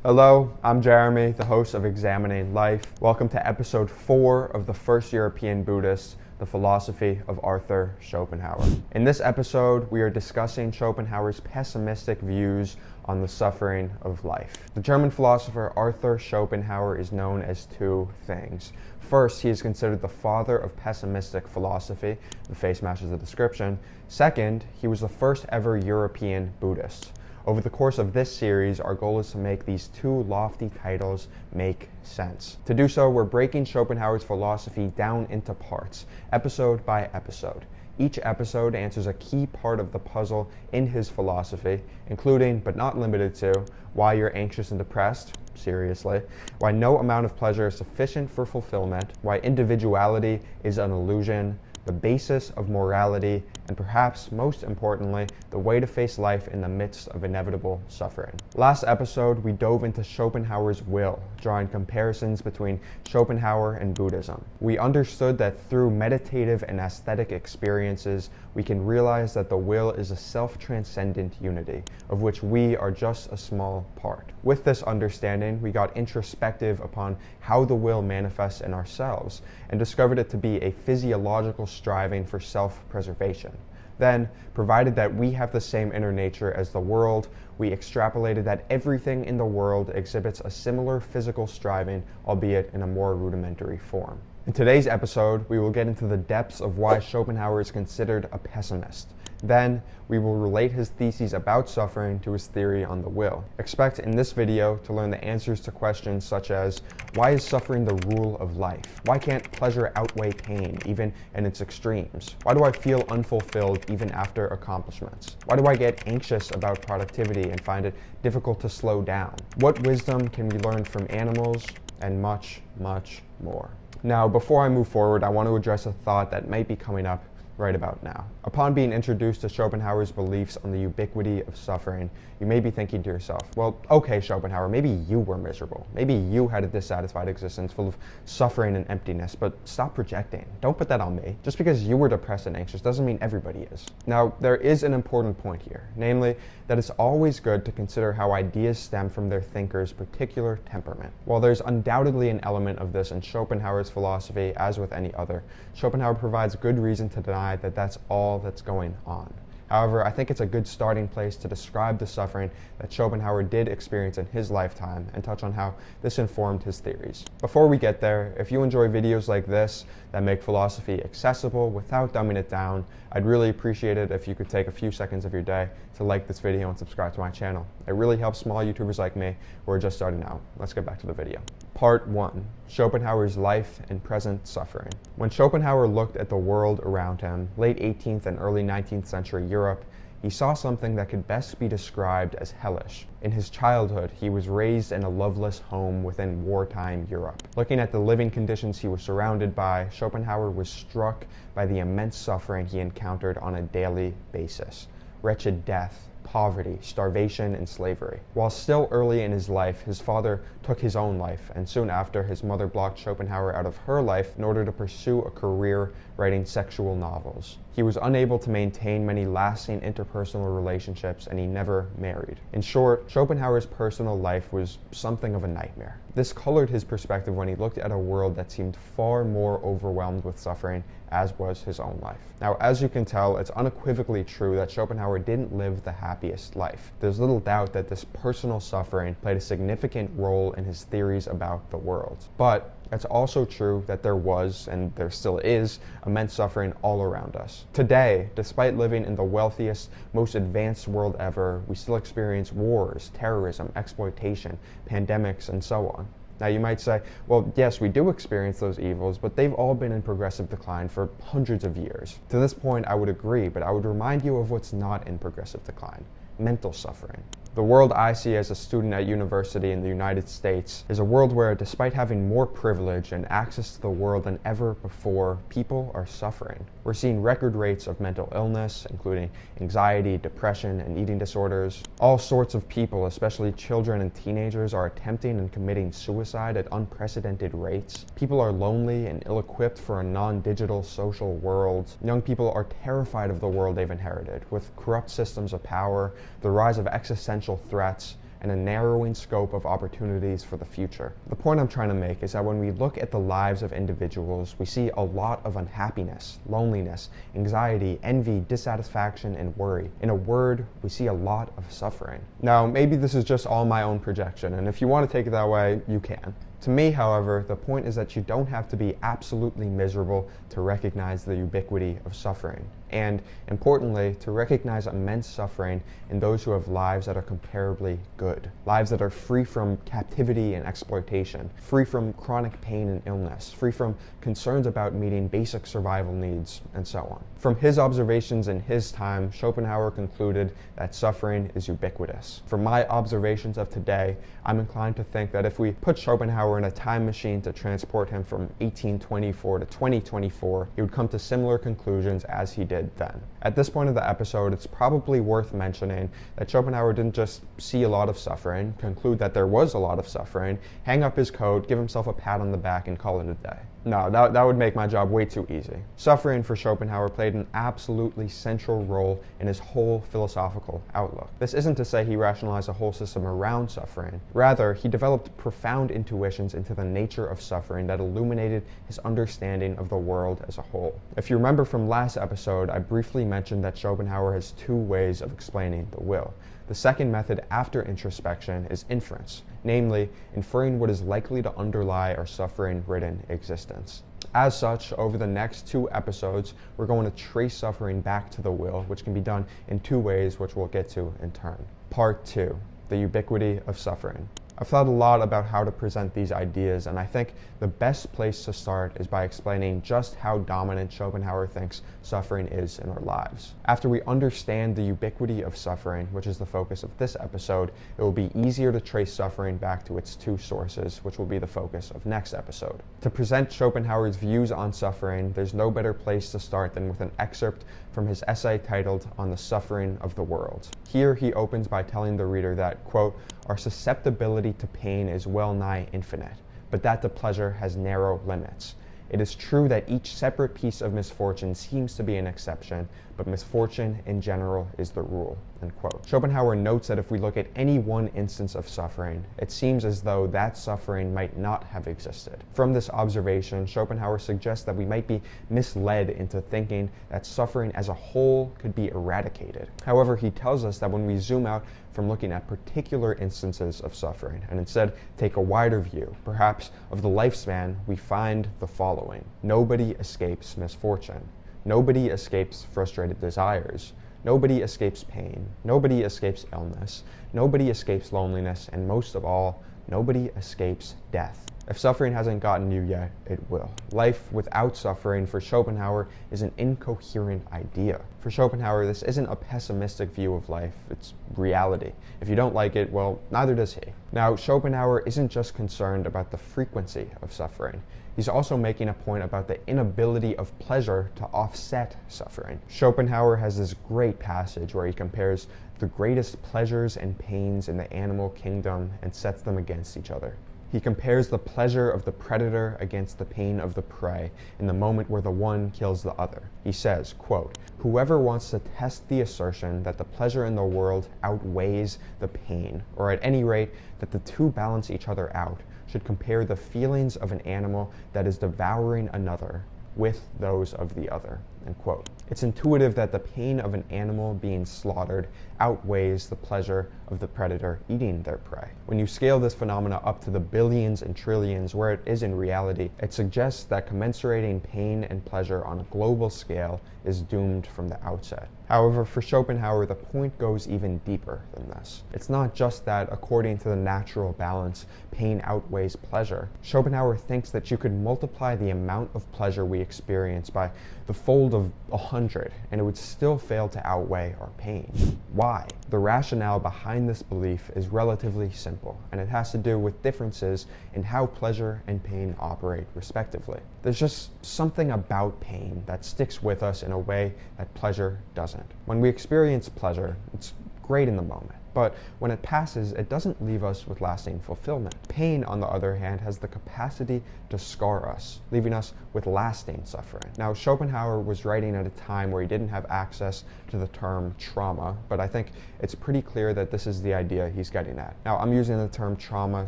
Hello, I'm Jeremy, the host of Examining Life. Welcome to episode 4 of the First European Buddhist, the philosophy of Arthur Schopenhauer. In this episode, we are discussing Schopenhauer's pessimistic views on the suffering of life. The German philosopher Arthur Schopenhauer is known as two things. First, he is considered the father of pessimistic philosophy. The face matches the description. Second, he was the first ever European Buddhist. Over the course of this series, our goal is to make these two lofty titles make sense. To do so, we're breaking Schopenhauer's philosophy down into parts, episode by episode. Each episode answers a key part of the puzzle in his philosophy, including, but not limited to, why you're anxious and depressed, seriously, why no amount of pleasure is sufficient for fulfillment, why individuality is an illusion, the basis of morality, and perhaps most importantly, the way to face life in the midst of inevitable suffering. Last episode, we dove into Schopenhauer's will, drawing comparisons between Schopenhauer and Buddhism. We understood that through meditative and aesthetic experiences, we can realize that the will is a self-transcendent unity, of which we are just a small part. With this understanding, we got introspective upon how the will manifests in ourselves, and discovered it to be a physiological striving for self-preservation. Then, provided that we have the same inner nature as the world, we extrapolated that everything in the world exhibits a similar physical striving, albeit in a more rudimentary form. In today's episode, we will get into the depths of why Schopenhauer is considered a pessimist. Then, we will relate his theses about suffering to his theory on the will. Expect in this video to learn the answers to questions such as, why is suffering the rule of life? Why can't pleasure outweigh pain, even in its extremes? Why do I feel unfulfilled even after accomplishments? Why do I get anxious about productivity and find it difficult to slow down? What wisdom can we learn from animals? And much, much more. Now, before I move forward, I want to address a thought that might be coming up right about now. Upon being introduced to Schopenhauer's beliefs on the ubiquity of suffering, you may be thinking to yourself, well, okay, Schopenhauer, maybe you were miserable. Maybe you had a dissatisfied existence full of suffering and emptiness, but stop projecting. Don't put that on me. Just because you were depressed and anxious doesn't mean everybody is. Now, there is an important point here, namely that it's always good to consider how ideas stem from their thinker's particular temperament. While there's undoubtedly an element of this in Schopenhauer's philosophy, as with any other, Schopenhauer provides good reason to deny that that's all that's going on. However, I think it's a good starting place to describe the suffering that Schopenhauer did experience in his lifetime and touch on how this informed his theories. Before we get there, if you enjoy videos like this that make philosophy accessible without dumbing it down, I'd really appreciate it if you could take a few seconds of your day to like this video and subscribe to my channel. It really helps small YouTubers like me who are just starting out. Let's get back to the video. Part 1. Schopenhauer's life and present suffering. When Schopenhauer looked at the world around him, late 18th and early 19th century Europe, he saw something that could best be described as hellish. In his childhood, he was raised in a loveless home within wartime Europe. Looking at the living conditions he was surrounded by, Schopenhauer was struck by the immense suffering he encountered on a daily basis. Wretched death, poverty, starvation, and slavery. While still early in his life, his father took his own life, and soon after, his mother blocked Schopenhauer out of her life in order to pursue a career writing sexual novels. He was unable to maintain many lasting interpersonal relationships, and he never married. In short, Schopenhauer's personal life was something of a nightmare. This colored his perspective when he looked at a world that seemed far more overwhelmed with suffering, as was his own life. Now, as you can tell, it's unequivocally true that Schopenhauer didn't live the happiest life. There's little doubt that this personal suffering played a significant role in his theories about the world. But it's also true that there was, and there still is, immense suffering all around us. Today, despite living in the wealthiest, most advanced world ever, we still experience wars, terrorism, exploitation, pandemics, and so on. Now you might say, well, yes, we do experience those evils, but they've all been in progressive decline for hundreds of years. To this point, I would agree, but I would remind you of what's not in progressive decline: mental suffering. The world I see as a student at university in the United States is a world where, despite having more privilege and access to the world than ever before, people are suffering. We're seeing record rates of mental illness, including anxiety, depression, and eating disorders. All sorts of people, especially children and teenagers, are attempting and committing suicide at unprecedented rates. People are lonely and ill-equipped for a non-digital social world. Young people are terrified of the world they've inherited, with corrupt systems of power, the rise of existential threats, and a narrowing scope of opportunities for the future. The point I'm trying to make is that when we look at the lives of individuals, we see a lot of unhappiness, loneliness, anxiety, envy, dissatisfaction, and worry. In a word, we see a lot of suffering. Now, maybe this is just all my own projection, and if you want to take it that way, you can. To me, however, the point is that you don't have to be absolutely miserable to recognize the ubiquity of suffering, and importantly, to recognize immense suffering in those who have lives that are comparably good, lives that are free from captivity and exploitation, free from chronic pain and illness, free from concerns about meeting basic survival needs, and so on. From his observations in his time, Schopenhauer concluded that suffering is ubiquitous. From my observations of today, I'm inclined to think that if we put Schopenhauer in a time machine to transport him from 1824 to 2024, he would come to similar conclusions as he did then. At this point of the episode, it's probably worth mentioning that Schopenhauer didn't just see a lot of suffering, conclude that there was a lot of suffering, hang up his coat, give himself a pat on the back, and call it a day. No, that would make my job way too easy. Suffering for Schopenhauer played an absolutely central role in his whole philosophical outlook. This isn't to say he rationalized a whole system around suffering. Rather, he developed profound intuitions into the nature of suffering that illuminated his understanding of the world as a whole. If you remember from last episode, I briefly mentioned that Schopenhauer has two ways of explaining the will. The second method after introspection is inference, namely, inferring what is likely to underlie our suffering-ridden existence. As such, over the next two episodes, we're going to trace suffering back to the will, which can be done in two ways, which we'll get to in turn. Part 2, the ubiquity of suffering. I've thought a lot about how to present these ideas, and I think the best place to start is by explaining just how dominant Schopenhauer thinks suffering is in our lives. After we understand the ubiquity of suffering, which is the focus of this episode, it will be easier to trace suffering back to its two sources, which will be the focus of next episode. To present Schopenhauer's views on suffering, there's no better place to start than with an excerpt from his essay titled On the Suffering of the World. Here he opens by telling the reader that, quote, "Our susceptibility to pain is well nigh infinite, but that to pleasure has narrow limits. It is true that each separate piece of misfortune seems to be an exception, but misfortune in general is the rule." End quote. Schopenhauer notes that if we look at any one instance of suffering, it seems as though that suffering might not have existed. From this observation, Schopenhauer suggests that we might be misled into thinking that suffering as a whole could be eradicated. However, he tells us that when we zoom out from looking at particular instances of suffering and instead take a wider view, perhaps of the lifespan, we find the following. Nobody escapes misfortune. Nobody escapes frustrated desires. Nobody escapes pain. Nobody escapes illness. Nobody escapes loneliness. And most of all, nobody escapes death. If suffering hasn't gotten you yet, it will. Life without suffering for Schopenhauer is an incoherent idea. For Schopenhauer, this isn't a pessimistic view of life, it's reality. If you don't like it, well, neither does he. Now, Schopenhauer isn't just concerned about the frequency of suffering. He's also making a point about the inability of pleasure to offset suffering. Schopenhauer has this great passage where he compares the greatest pleasures and pains in the animal kingdom and sets them against each other. He compares the pleasure of the predator against the pain of the prey in the moment where the one kills the other. He says, quote, "Whoever wants to test the assertion that the pleasure in the world outweighs the pain, or at any rate that the two balance each other out, should compare the feelings of an animal that is devouring another with those of the other." End quote. It's intuitive that the pain of an animal being slaughtered outweighs the pleasure of the predator eating their prey. When you scale this phenomena up to the billions and trillions where it is in reality, it suggests that commensurating pain and pleasure on a global scale is doomed from the outset. However, for Schopenhauer, the point goes even deeper than this. It's not just that, according to the natural balance, pain outweighs pleasure. Schopenhauer thinks that you could multiply the amount of pleasure we experience by the fold of 100, and it would still fail to outweigh our pain. Why? The rationale behind this belief is relatively simple, and it has to do with differences in how pleasure and pain operate respectively. There's just something about pain that sticks with us in a way that pleasure doesn't. When we experience pleasure, it's great in the moment. But when it passes, it doesn't leave us with lasting fulfillment. Pain, on the other hand, has the capacity to scar us, leaving us with lasting suffering. Now, Schopenhauer was writing at a time where he didn't have access to the term trauma, but I think it's pretty clear that this is the idea he's getting at. Now, I'm using the term trauma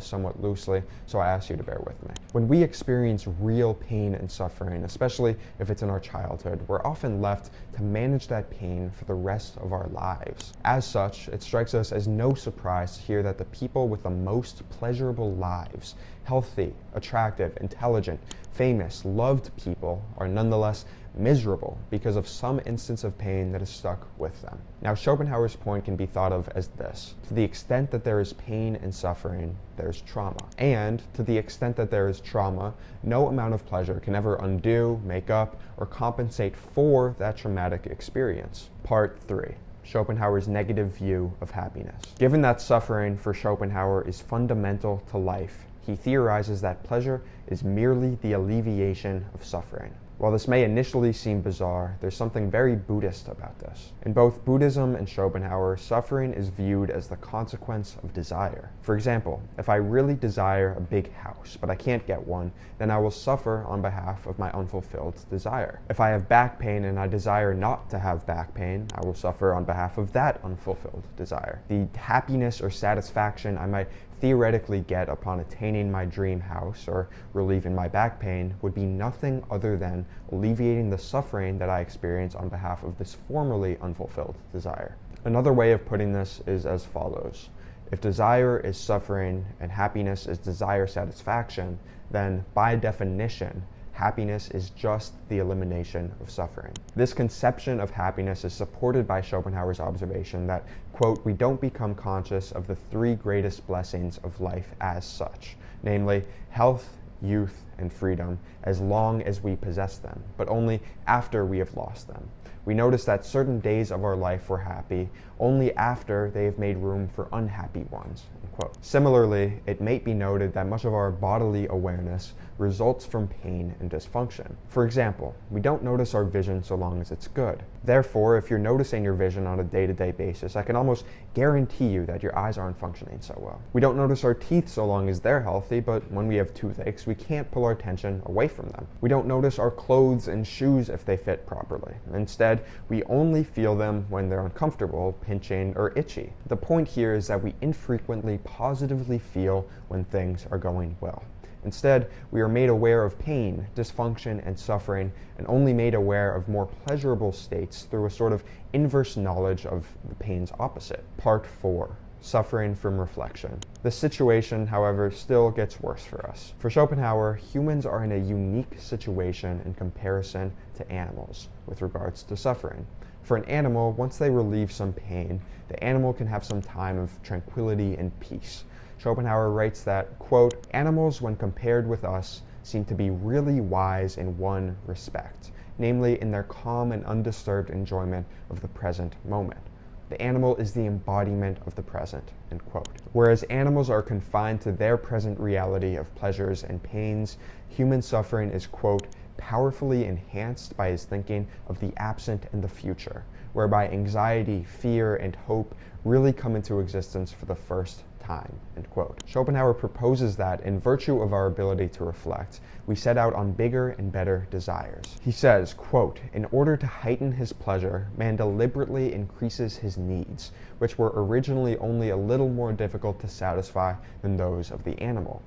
somewhat loosely, so I ask you to bear with me. When we experience real pain and suffering, especially if it's in our childhood, we're often left to manage that pain for the rest of our lives. As such, it strikes us as no surprise to hear that the people with the most pleasurable lives, healthy, attractive, intelligent, famous, loved people, are nonetheless miserable because of some instance of pain that is stuck with them. Now, Schopenhauer's point can be thought of as this: to the extent that there is pain and suffering, there's trauma. And to the extent that there is trauma, no amount of pleasure can ever undo, make up, or compensate for that traumatic experience. Part 3. Schopenhauer's negative view of happiness. Given that suffering for Schopenhauer is fundamental to life, he theorizes that pleasure is merely the alleviation of suffering. While this may initially seem bizarre, there's something very Buddhist about this. In both Buddhism and Schopenhauer, suffering is viewed as the consequence of desire. For example, if I really desire a big house, but I can't get one, then I will suffer on behalf of my unfulfilled desire. If I have back pain and I desire not to have back pain, I will suffer on behalf of that unfulfilled desire. The happiness or satisfaction I might theoretically get upon attaining my dream house or relieving my back pain would be nothing other than alleviating the suffering that I experience on behalf of this formerly unfulfilled desire. Another way of putting this is as follows: if desire is suffering and happiness is desire satisfaction, then by definition, happiness is just the elimination of suffering. This conception of happiness is supported by Schopenhauer's observation that, quote, we don't become conscious of the three greatest blessings of life as such, namely health, youth, and freedom, as long as we possess them, but only after we have lost them. We notice that certain days of our life were happy only after they have made room for unhappy ones, unquote. Similarly, it may be noted that much of our bodily awareness results from pain and dysfunction. For example, we don't notice our vision so long as it's good. Therefore, if you're noticing your vision on a day-to-day basis, I can almost guarantee you that your eyes aren't functioning so well. We don't notice our teeth so long as they're healthy, but when we have toothaches, we can't pull our attention away from them. We don't notice our clothes and shoes if they fit properly. Instead, we only feel them when they're uncomfortable, pinching, or itchy. The point here is that we infrequently positively feel when things are going well. Instead, we are made aware of pain, dysfunction, and suffering, and only made aware of more pleasurable states through a sort of inverse knowledge of the pain's opposite. Part 4. Suffering from reflection. The situation, however, still gets worse for us. For Schopenhauer, humans are in a unique situation in comparison to animals with regards to suffering. For an animal, once they relieve some pain, the animal can have some time of tranquility and peace. Schopenhauer writes that, quote, animals, when compared with us, seem to be really wise in one respect, namely in their calm and undisturbed enjoyment of the present moment. The animal is the embodiment of the present, end quote. Whereas animals are confined to their present reality of pleasures and pains, human suffering is, quote, powerfully enhanced by his thinking of the absent and the future, whereby anxiety, fear, and hope really come into existence for the first time, end quote. Schopenhauer proposes that, in virtue of our ability to reflect, we set out on bigger and better desires. He says, quote, in order to heighten his pleasure, man deliberately increases his needs, which were originally only a little more difficult to satisfy than those of the animal.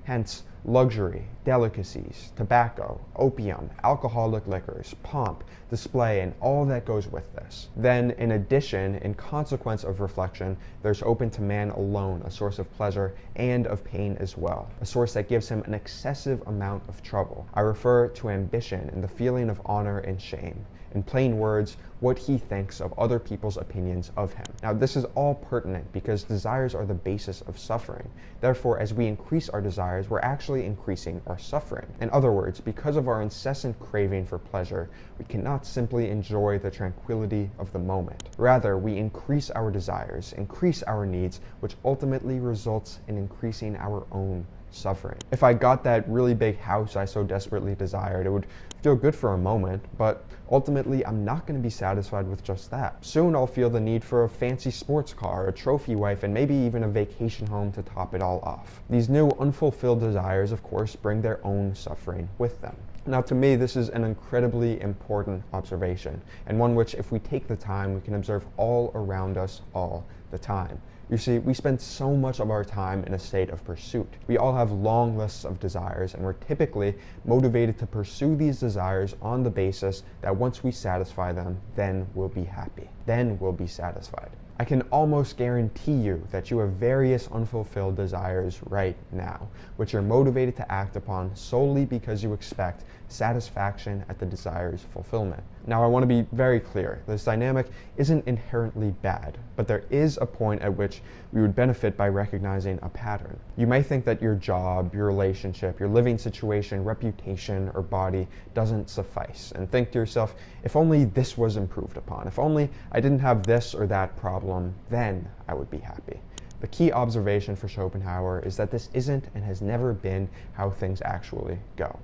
Hence, luxury, delicacies, tobacco, opium, alcoholic liquors, pomp, display, and all that goes with this. Then, in addition, in consequence of reflection, there's open to man alone a source of pleasure and of pain as well, a source that gives him an excessive amount of trouble. I refer to ambition and the feeling of honor and shame. In plain words, what he thinks of other people's opinions of him. Now, this is all pertinent because desires are the basis of suffering. Therefore, as we increase our desires, we're actually increasing our suffering. In other words, because of our incessant craving for pleasure, we cannot simply enjoy the tranquility of the moment. Rather, we increase our desires, increase our needs, which ultimately results in increasing our own suffering. If I got that really big house I so desperately desired, it would feel good for a moment, but ultimately I'm not going to be satisfied with just that. Soon I'll feel the need for a fancy sports car, a trophy wife, and maybe even a vacation home to top it all off. These new unfulfilled desires, of course, bring their own suffering with them. Now, to me, this is an incredibly important observation, and one which, if we take the time, we can observe all around us all the time. You see, we spend so much of our time in a state of pursuit. We all have long lists of desires, and we're typically motivated to pursue these desires on the basis that once we satisfy them, then we'll be happy. Then we'll be satisfied. I can almost guarantee you that you have various unfulfilled desires right now, which you're motivated to act upon solely because you expect satisfaction at the desire's fulfillment. Now, I want to be very clear. This dynamic isn't inherently bad, but there is a point at which we would benefit by recognizing a pattern. You may think that your job, your relationship, your living situation, reputation, or body doesn't suffice, and think to yourself, if only this was improved upon, if only I didn't have this or that problem, then I would be happy. The key observation for Schopenhauer is that this isn't and has never been how things actually go.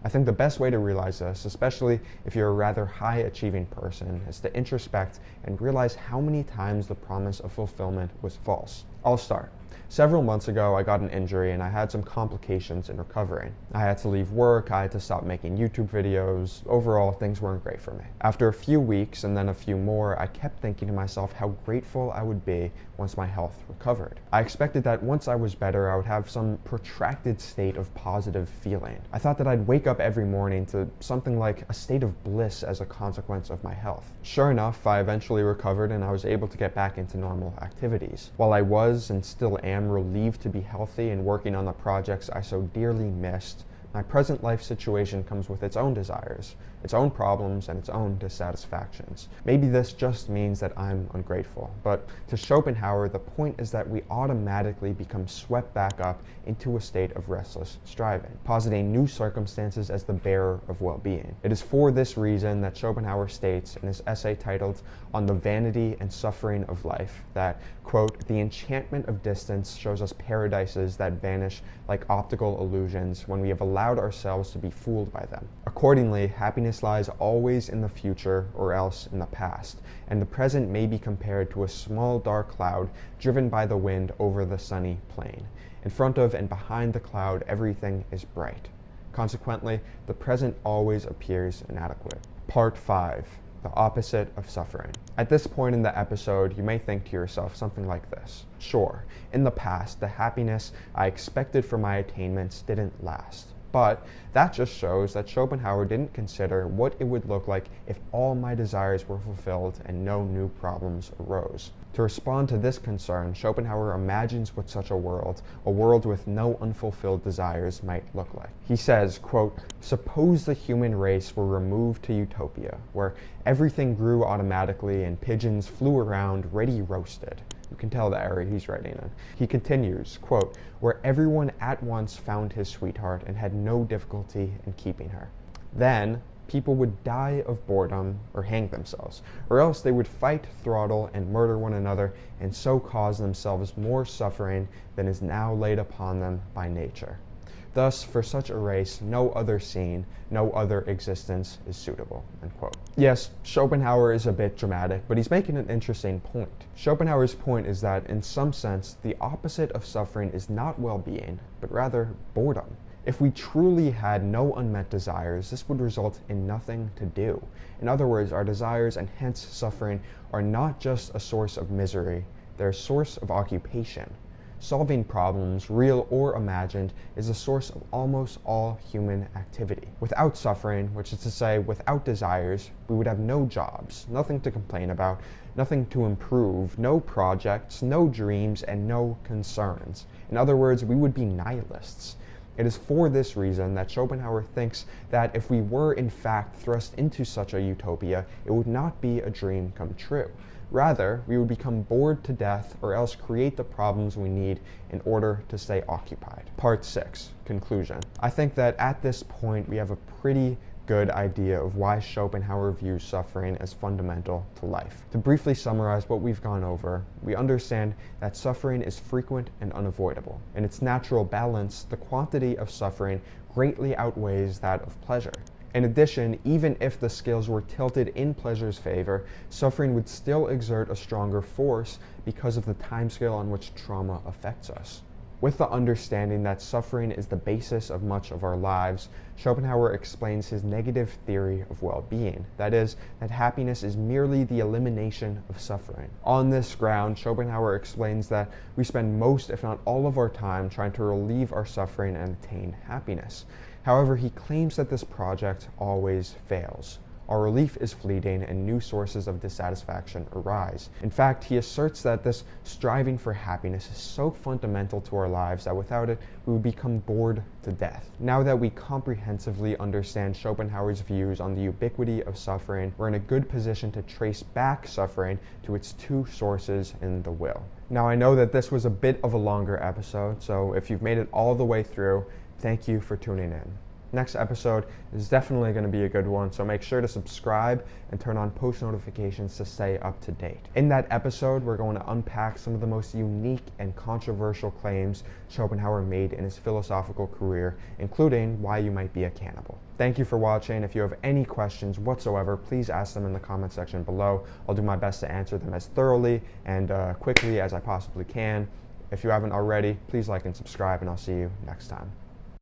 I think the best way to realize this, especially if you're a rather high-achieving person, is to introspect and realize how many times the promise of fulfillment was false. I'll start. Several months ago, I got an injury and I had some complications in recovering. I had to leave work, I had to stop making YouTube videos. Overall, things weren't great for me. After a few weeks and then a few more, I kept thinking to myself how grateful I would be once my health recovered. I expected that once I was better, I would have some protracted state of positive feeling. I thought that I'd wake up every morning to something like a state of bliss as a consequence of my health. Sure enough, I eventually recovered and I was able to get back into normal activities. While I was and still am relieved to be healthy and working on the projects I so dearly missed, my present life situation comes with its own desires, its own problems, and its own dissatisfactions. Maybe this just means that I'm ungrateful, but to Schopenhauer, the point is that we automatically become swept back up into a state of restless striving, positing new circumstances as the bearer of well-being. It is for this reason that Schopenhauer states in his essay titled On the Vanity and Suffering of Life that, quote, "The enchantment of distance shows us paradises that vanish like optical illusions when we have allowed ourselves to be fooled by them. Accordingly, happiness lies always in the future or else in the past, and the present may be compared to a small dark cloud driven by the wind over the sunny plain. In front of and behind the cloud, everything is bright. Consequently, the present always appears inadequate." Part 5. The opposite of suffering. At this point in the episode, you may think to yourself something like this. Sure, in the past, the happiness I expected from my attainments didn't last. But that just shows that Schopenhauer didn't consider what it would look like if all my desires were fulfilled and no new problems arose. To respond to this concern, Schopenhauer imagines what such a world with no unfulfilled desires, might look like. He says, quote, "Suppose the human race were removed to utopia, where everything grew automatically and pigeons flew around ready roasted." You can tell the era he's writing in. He continues, quote, "Where everyone at once found his sweetheart and had no difficulty in keeping her. Then people would die of boredom or hang themselves, or else they would fight, throttle, and murder one another, and so cause themselves more suffering than is now laid upon them by nature. Thus, for such a race, no other scene, no other existence is suitable." End quote. Yes, Schopenhauer is a bit dramatic, but he's making an interesting point. Schopenhauer's point is that, in some sense, the opposite of suffering is not well-being, but rather boredom. If we truly had no unmet desires, this would result in nothing to do. In other words, our desires and hence suffering are not just a source of misery, they're a source of occupation. Solving problems, real or imagined, is a source of almost all human activity. Without suffering, which is to say without desires, we would have no jobs, nothing to complain about, nothing to improve, no projects, no dreams, and no concerns. In other words, we would be nihilists. It is for this reason that Schopenhauer thinks that if we were in fact thrust into such a utopia, it would not be a dream come true. Rather, we would become bored to death or else create the problems we need in order to stay occupied. Part 6. Conclusion. I think that at this point we have a pretty good idea of why Schopenhauer views suffering as fundamental to life. To briefly summarize what we've gone over, we understand that suffering is frequent and unavoidable. In its natural balance, the quantity of suffering greatly outweighs that of pleasure. In addition, even if the scales were tilted in pleasure's favor, suffering would still exert a stronger force because of the timescale on which trauma affects us. With the understanding that suffering is the basis of much of our lives, Schopenhauer explains his negative theory of well-being. That is, that happiness is merely the elimination of suffering. On this ground, Schopenhauer explains that we spend most, if not all of our time trying to relieve our suffering and attain happiness. However, he claims that this project always fails. Our relief is fleeting and new sources of dissatisfaction arise. In fact, he asserts that this striving for happiness is so fundamental to our lives that without it, we would become bored to death. Now that we comprehensively understand Schopenhauer's views on the ubiquity of suffering, we're in a good position to trace back suffering to its two sources in the will. Now, I know that this was a bit of a longer episode, so if you've made it all the way through, thank you for tuning in. Next episode is definitely going to be a good one, so make sure to subscribe and turn on post notifications to stay up to date. In that episode, we're going to unpack some of the most unique and controversial claims Schopenhauer made in his philosophical career, including why you might be a cannibal. Thank you for watching. If you have any questions whatsoever, please ask them in the comment section below. I'll do my best to answer them as thoroughly and quickly as I possibly can. If you haven't already, please like and subscribe, and I'll see you next time.